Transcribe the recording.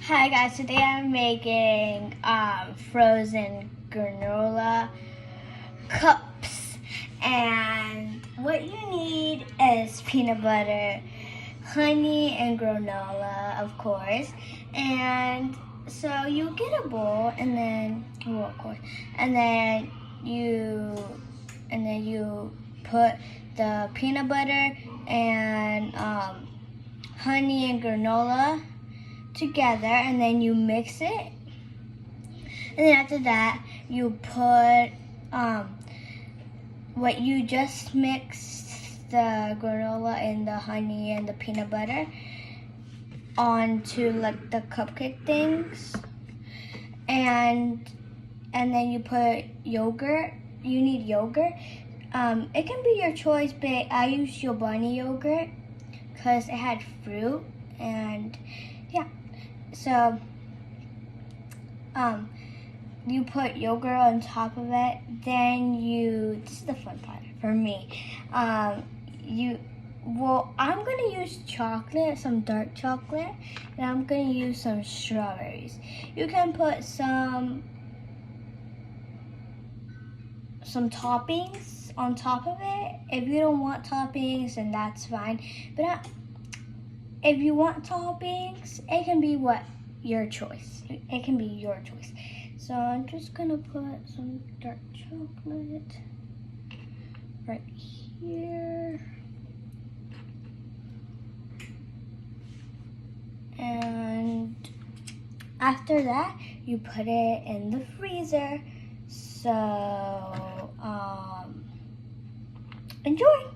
Hi guys, today I'm making frozen granola cups, and what you need is peanut butter, honey, and granola, of course. And so you get a bowl, and then you put the peanut butter and honey and granola together, and then you mix it, and then after that you put what you just mixed, the granola and the honey and the peanut butter, onto like the cupcake things, and then you put yogurt. You need yogurt. It can be your choice, but I use your bunny yogurt because it had fruit, and yeah. So, you put yogurt on top of it. Then this is the fun part for me. I'm gonna use chocolate, some dark chocolate, and I'm gonna use some strawberries. You can put some toppings on top of it. If you don't want toppings, then that's fine. But if you want toppings, it can be your choice. It can be your choice. So I'm just gonna put some dark chocolate right here. And after that, you put it in the freezer. So, enjoy!